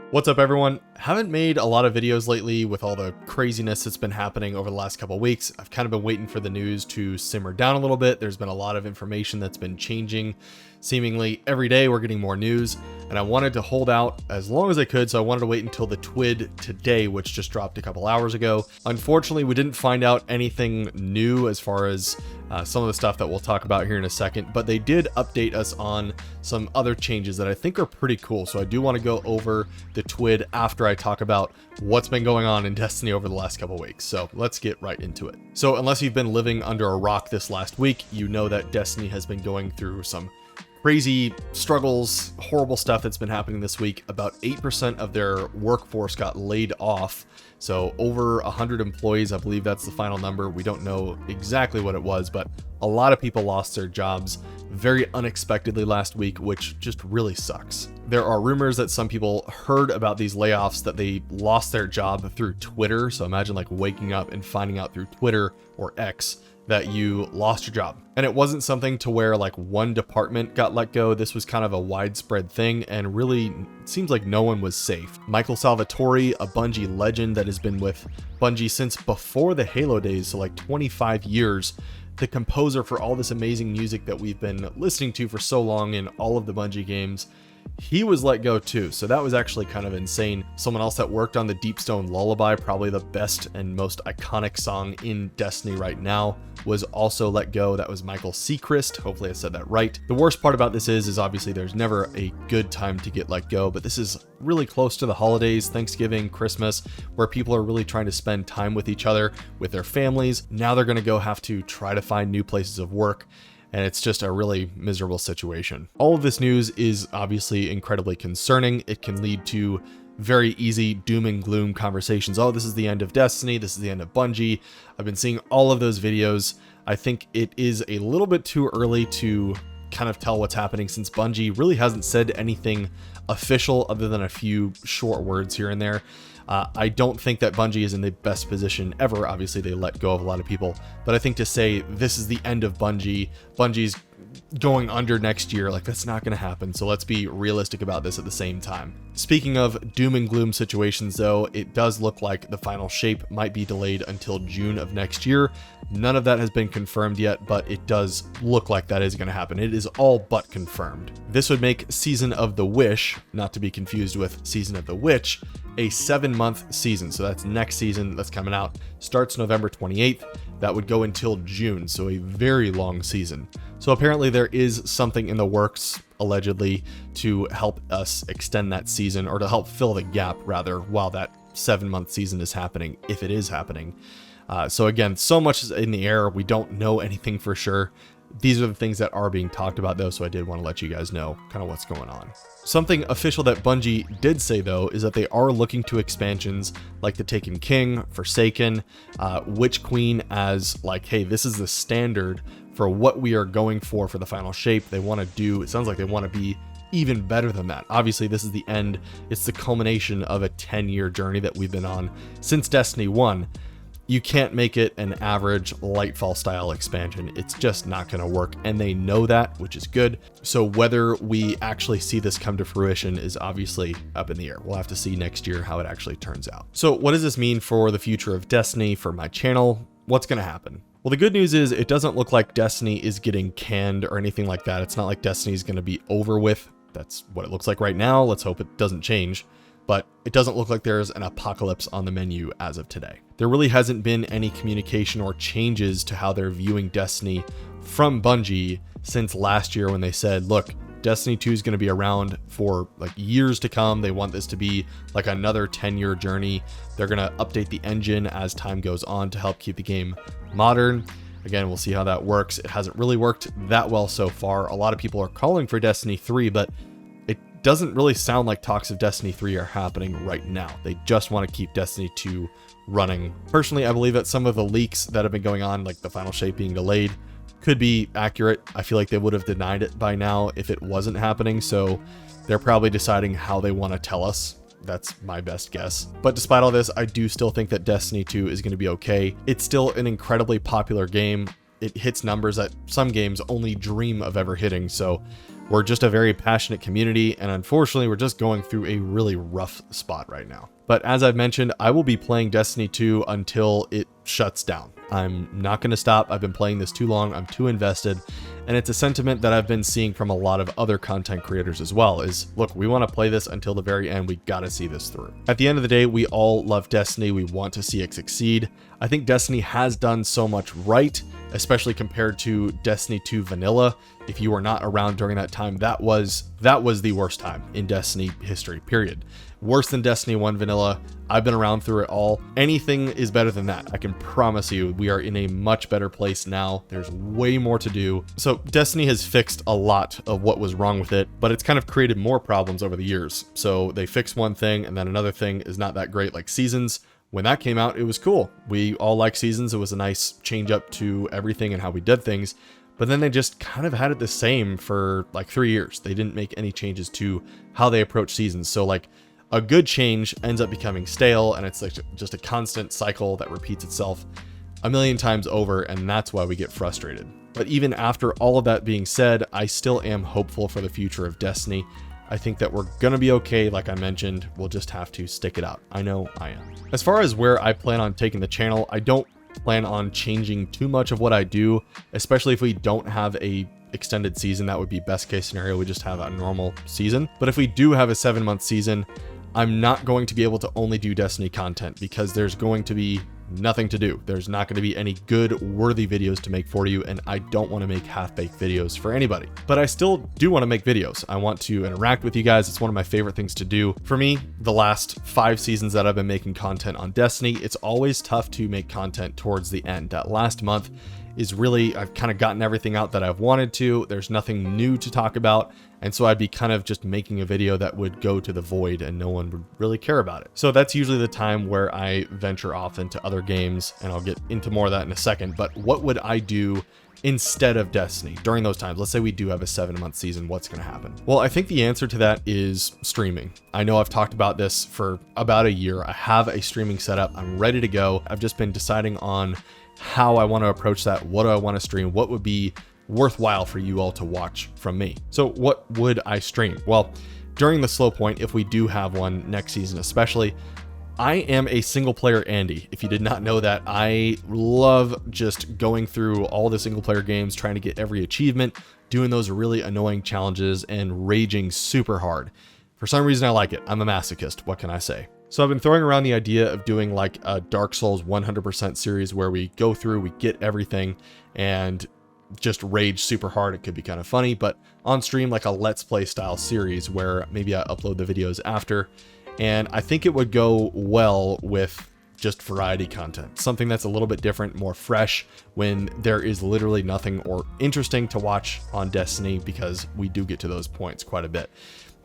What's up, everyone? Haven't made a lot of videos lately with all the craziness that's been happening over the last couple of weeks. I've kind of been waiting for the news to simmer down a little bit. There's been a lot of information that's been changing. Seemingly every day we're getting more news, and I wanted to hold out as long as I could, so I wanted to wait until the TWID today, which just dropped a couple hours ago. Unfortunately, we didn't find out anything new as far as some of the stuff that we'll talk about here in a second, but they did update us on some other changes that I think are pretty cool. So I do want to go over the TWID after I talk about what's been going on in Destiny over the last couple weeks. So let's get right into it. So unless you've been living under a rock this last week, you know that Destiny has been going through some crazy struggles, horrible stuff that's been happening this week. About 8% of their workforce got laid off. So over 100 employees, I believe that's the final number. We don't know exactly what it was, but a lot of people lost their jobs very unexpectedly last week, which just really sucks. There are rumors that some people heard about these layoffs, that they lost their job through Twitter. So imagine like waking up and finding out through Twitter or X that you lost your job. And it wasn't something to where like one department got let go. This was kind of a widespread thing, and really seems like no one was safe. Michael Salvatore, a Bungie legend that has been with Bungie since before the Halo days, so like 25 years, the composer for all this amazing music that we've been listening to for so long in all of the Bungie games, he was let go too. So that was actually kind of insane. Someone else that worked on the Deepstone Lullaby, probably the best and most iconic song in Destiny right now, was also let go. That was Michael Seacrest. Hopefully I said that right. The worst part about this is obviously there's never a good time to get let go, but this is really close to the holidays, Thanksgiving, Christmas, where people are really trying to spend time with each other, with their families. Now they're going to have to try to find new places of work, and it's just a really miserable situation. All of this news is obviously incredibly concerning. It can lead to very easy doom and gloom conversations. Oh, this is the end of Destiny. This is the end of Bungie. I've been seeing all of those videos. I think it is a little bit too early to kind of tell what's happening, since Bungie really hasn't said anything official other than a few short words here and there. I don't think that Bungie is in the best position ever. Obviously, they let go of a lot of people, but I think to say this is the end of Bungie, Bungie's going under next year, like that's not going to happen. So let's be realistic about this at the same time. Speaking of doom and gloom situations though, it does look like the final shape might be delayed until June of next year. None of that has been confirmed yet, but it does look like that is going to happen. It is all but confirmed. This would make Season of the Wish, not to be confused with Season of the Witch, a 7-month season. So that's next season that's coming out. Starts November 28th. That would go until June, so a very long season. So apparently there is something in the works, allegedly, to help us extend that season, or to help fill the gap, rather, while that 7-month season is happening, if it is happening. So again, so much is in the air. We don't know anything for sure. These are the things that are being talked about though, so I did want to let you guys know kind of what's going on. Something official that Bungie did say though is that they are looking to expansions like the Taken King, Forsaken, Witch Queen, as like, hey, this is the standard for what we are going for the final shape. They want to do, it sounds like they want to be even better than that. Obviously, this is the end. It's the culmination of a 10-year journey that we've been on since Destiny 1. You can't make it an average Lightfall style expansion. It's just not going to work, and they know that, which is good. So whether we actually see this come to fruition is obviously up in the air. We'll have to see next year how it actually turns out. So what does this mean for the future of Destiny, for my channel? What's going to happen? Well, the good news is it doesn't look like Destiny is getting canned or anything like that. It's not like Destiny is going to be over with. That's what it looks like right now. Let's hope it doesn't change. But it doesn't look like there's an apocalypse on the menu as of today. There really hasn't been any communication or changes to how they're viewing Destiny from Bungie since last year, when they said, look, Destiny 2 is going to be around for like years to come. They want this to be like another 10-year journey. They're going to update the engine as time goes on to help keep the game modern. Again, we'll see how that works. It hasn't really worked that well so far. A lot of people are calling for Destiny 3, but doesn't really sound like talks of Destiny 3 are happening right now. They just want to keep Destiny 2 running. Personally, I believe that some of the leaks that have been going on, like the final shape being delayed, could be accurate. I feel like they would have denied it by now if it wasn't happening, so they're probably deciding how they want to tell us. That's my best guess. But despite all this, I do still think that Destiny 2 is going to be okay. It's still an incredibly popular game. It hits numbers that some games only dream of ever hitting, so We're just a very passionate community, and unfortunately, we're just going through a really rough spot right now. But as I've mentioned, I will be playing Destiny 2 until it shuts down. I'm not going to stop. I've been playing this too long. I'm too invested. And it's a sentiment that I've been seeing from a lot of other content creators as well is, look, we want to play this until the very end. We got to see this through. At the end of the day, we all love Destiny. We want to see it succeed. I think Destiny has done so much right, especially compared to Destiny 2 Vanilla. If you were not around during that time, that was the worst time in Destiny history, period. Worse than Destiny 1 Vanilla. I've been around through it all. Anything is better than that. I can promise you we are in a much better place now. There's way more to do. So Destiny has fixed a lot of what was wrong with it, but it's kind of created more problems over the years. So they fix one thing and then another thing is not that great, like Seasons. When that came out, it was cool. We all like Seasons. It was a nice change up to everything and how we did things. But then they just kind of had it the same for like 3 years. They didn't make any changes to how they approach Seasons. So like a good change ends up becoming stale, and it's like just a constant cycle that repeats itself a million times over, and that's why we get frustrated. But even after all of that being said, I still am hopeful for the future of Destiny. I think that we're gonna be okay, like I mentioned. We'll just have to stick it out. I know I am. As far as where I plan on taking the channel, I don't plan on changing too much of what I do, especially if we don't have a extended season. That would be best case scenario. We just have a normal season. But if we do have a 7-month season, I'm not going to be able to only do Destiny content because there's going to be nothing to do. There's not going to be any good, worthy videos to make for you, and I don't want to make half-baked videos for anybody. But I still do want to make videos. I want to interact with you guys. It's one of my favorite things to do. For me, the last 5 seasons that I've been making content on Destiny, it's always tough to make content towards the end. That last month is really, I've kind of gotten everything out that I've wanted to. There's nothing new to talk about. And so I'd be kind of just making a video that would go to the void and no one would really care about it. So that's usually the time where I venture off into other games, and I'll get into more of that in a second. But what would I do instead of Destiny during those times? Let's say we do have a 7-month season. What's going to happen? Well, I think the answer to that is streaming. I know I've talked about this for about a year. I have a streaming setup. I'm ready to go. I've just been deciding on how I want to approach that. What do I want to stream? What would be worthwhile for you all to watch from me? So what would I stream? Well, during the slow point, if we do have one next season especially, I am a single player Andy. If you did not know that, I love just going through all the single player games, trying to get every achievement, doing those really annoying challenges, and raging super hard. For some reason, I like it. I'm a masochist. What can I say? So I've been throwing around the idea of doing like a Dark Souls 100% series where we go through, we get everything, and just rage super hard. It could be kind of funny, but on stream, like a Let's Play style series where maybe I upload the videos after. And I think it would go well with just variety content, something that's a little bit different, more fresh, when there is literally nothing or interesting to watch on Destiny, because we do get to those points quite a bit.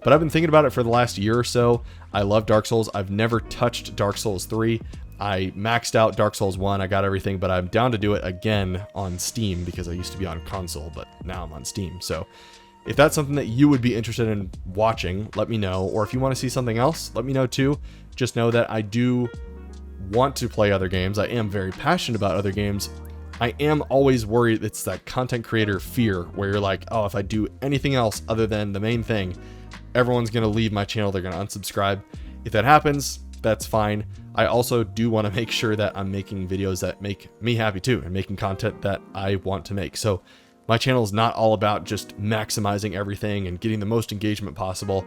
But I've been thinking about it for the last year or so. I love Dark Souls. I've never touched Dark Souls 3. I maxed out Dark Souls 1. I got everything, but I'm down to do it again on Steam because I used to be on console, but now I'm on Steam. So if that's something that you would be interested in watching, let me know. Or if you want to see something else, let me know too. Just know that I do want to play other games. I am very passionate about other games. I am always worried it's that content creator fear where you're like, oh, if I do anything else other than the main thing, everyone's going to leave my channel. They're going to unsubscribe. If that happens, that's fine. I also do want to make sure that I'm making videos that make me happy too, and making content that I want to make. So my channel is not all about just maximizing everything and getting the most engagement possible.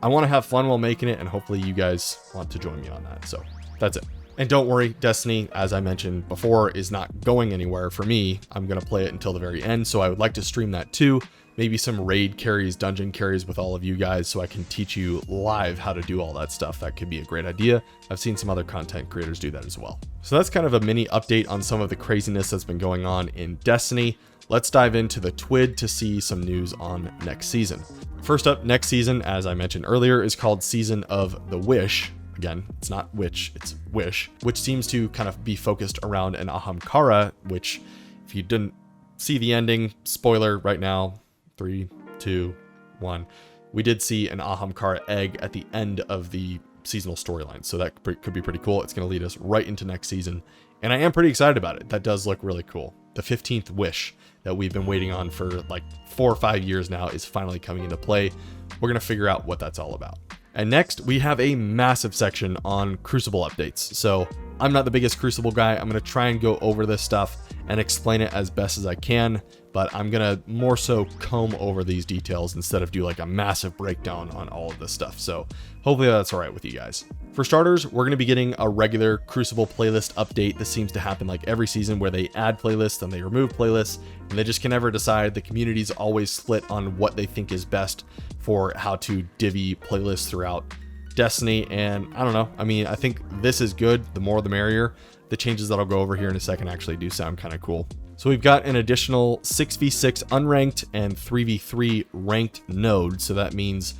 I want to have fun while making it, and hopefully you guys want to join me on that. So that's it. And don't worry, Destiny, as I mentioned before, is not going anywhere for me. I'm going to play it until the very end, so I would like to stream that too. Maybe some raid carries, dungeon carries with all of you guys, so I can teach you live how to do all that stuff. That could be a great idea. I've seen some other content creators do that as well. So that's kind of a mini update on some of the craziness that's been going on in Destiny. Let's dive into the TWID to see some news on next season. First up, next season, as I mentioned earlier, is called Season of the Wish. Again, it's not Witch, it's Wish, which seems to kind of be focused around an Ahamkara, which, if you didn't see the ending, spoiler right now, 3, 2, 1. We did see an Ahamkara egg at the end of the seasonal storyline, so that could be pretty cool. It's going to lead us right into next season, and I am pretty excited about it. That does look really cool. The 15th wish that we've been waiting on for like 4 or 5 years now is finally coming into play. We're going to figure out what that's all about. And next, we have a massive section on Crucible updates. So I'm not the biggest Crucible guy. I'm going to try and go over this stuff and explain it as best as I can, but I'm going to more so comb over these details instead of do like a massive breakdown on all of this stuff. So hopefully that's all right with you guys. For starters, we're going to be getting a regular Crucible playlist update. This seems to happen like every season where they add playlists and they remove playlists, and they just can never decide. The community's always split on what they think is best for how to divvy playlists throughout Destiny. And I don't know. I mean, I think this is good. The more the merrier. The changes that I'll go over here in a second actually do sound kind of cool. So we've got an additional 6v6 unranked and 3v3 ranked nodes. So that means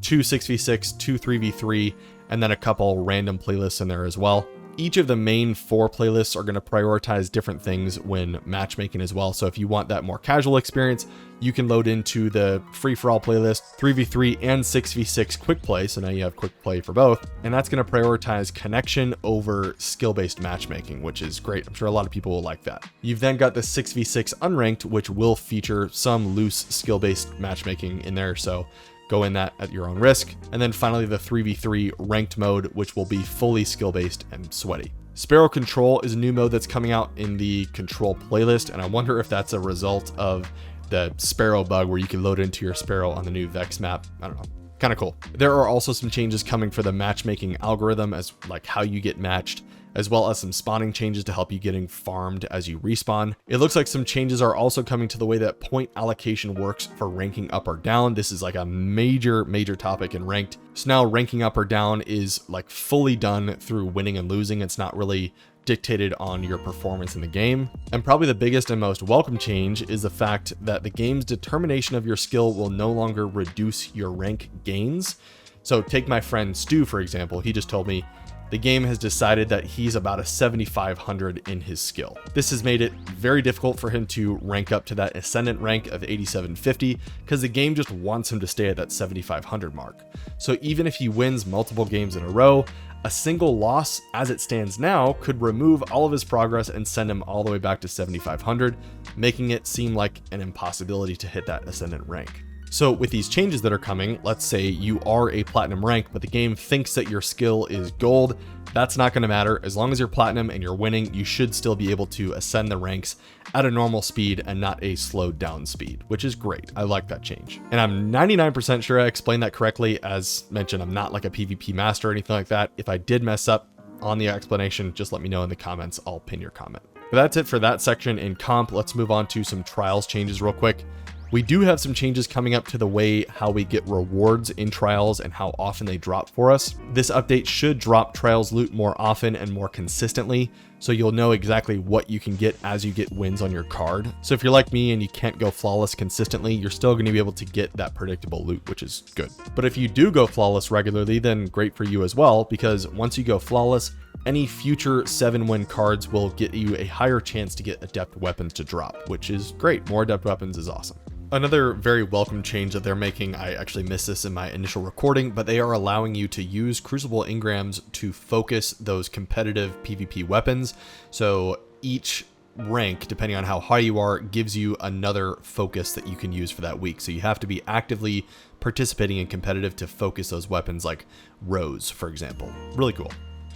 2 6v6, 2 3v3, and then a couple random playlists in there as well. Each of the main 4 playlists are going to prioritize different things when matchmaking as well. So if you want that more casual experience, you can load into the free-for-all playlist, 3v3 and 6v6 quick play. So now you have quick play for both. And that's going to prioritize connection over skill-based matchmaking, which is great. I'm sure a lot of people will like that. You've then got the 6v6 unranked, which will feature some loose skill-based matchmaking in there. So go in that at your own risk. And then finally the 3v3 ranked mode, which will be fully skill-based and sweaty. Sparrow Control is a new mode that's coming out in the Control playlist, and I wonder if that's a result of the Sparrow bug where you can load into your Sparrow on the new Vex map. I don't know. Kind of cool. There are also some changes coming for the matchmaking algorithm, as like how you get matched, as well as some spawning changes to help you getting farmed as you respawn. It looks like some changes are also coming to the way that point allocation works for ranking up or down. This is like a major topic in ranked. So now ranking up or down is like fully done through winning and losing. It's not really dictated on your performance in the game. And probably the biggest and most welcome change is the fact that the game's determination of your skill will no longer reduce your rank gains. So take my friend Stu, for example. He just told me the game has decided that he's about a 7,500 in his skill. This has made it very difficult for him to rank up to that ascendant rank of 8,750 because the game just wants him to stay at that 7,500 mark. So even if he wins multiple games in a row, a single loss as it stands now could remove all of his progress and send him all the way back to 7,500, making it seem like an impossibility to hit that ascendant rank. So with these changes that are coming, let's say you are a platinum rank, but the game thinks that your skill is gold. That's not going to matter. As long as you're platinum and you're winning, you should still be able to ascend the ranks at a normal speed and not a slowed down speed, which is great. I like that change. And I'm 99% sure I explained that correctly. As mentioned, I'm not like a PvP master or anything like that. If I did mess up on the explanation, just let me know in the comments. I'll pin your comment. But that's it for that section in comp. Let's move on to some trials changes real quick. We do have some changes coming up to the way how we get rewards in trials and how often they drop for us. This update should drop trials loot more often and more consistently, so you'll know exactly what you can get as you get wins on your card. So if you're like me and you can't go flawless consistently, you're still going to be able to get that predictable loot, which is good. But if you do go flawless regularly, then great for you as well, because once you go flawless, any future 7-win cards will get you a higher chance to get adept weapons to drop, which is great. More adept weapons is awesome. Another very welcome change that they're making, I actually missed this in my initial recording, but they are allowing you to use Crucible engrams to focus those competitive PvP weapons. So each rank, depending on how high you are, gives you another focus that you can use for that week. So you have to be actively participating in competitive to focus those weapons, like Rose, for example. Really cool.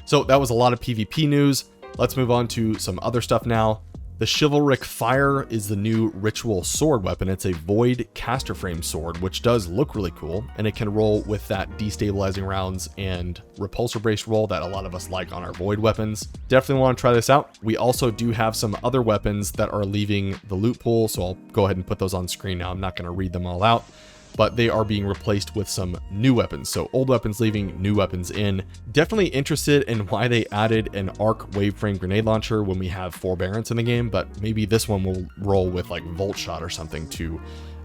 So that was a lot of PvP news. Let's move on to some other stuff now. The Chivalric Fire is the new ritual sword weapon. It's a void caster frame sword, which does look really cool, and it can roll with that destabilizing rounds and repulsor brace roll that a lot of us like on our void weapons. Definitely want to try this out. We also do have some other weapons that are leaving the loot pool, so I'll go ahead and put those on screen now. I'm not going to read them all out, but they are being replaced with some new weapons. So old weapons leaving, new weapons in. Definitely interested in why they added an arc waveframe grenade launcher when we have forbearance in the game, but maybe this one will roll with like Volt Shot or something to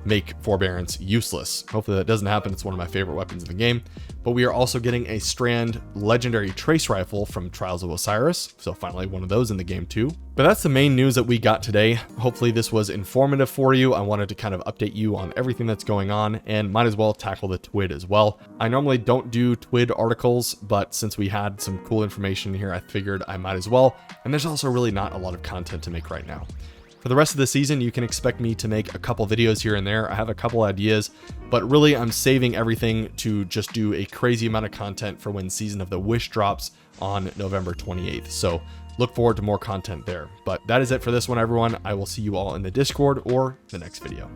make forbearance useless. Hopefully that doesn't happen. It's one of my favorite weapons in the game. But we are also getting a Strand legendary trace rifle from Trials of Osiris. So finally one of those in the game too. But that's the main news that we got today. Hopefully this was informative for you. I wanted to kind of update you on everything that's going on, and might as well tackle the TWID as well. I normally don't do TWID articles, but since we had some cool information here, I figured I might as well. And there's also really not a lot of content to make right now. For the rest of the season, you can expect me to make a couple videos here and there. I have a couple ideas, but really I'm saving everything to just do a crazy amount of content for when Season of the Wish drops on November 28th. So look forward to more content there. But that is it for this one, everyone. I will see you all in the Discord or the next video.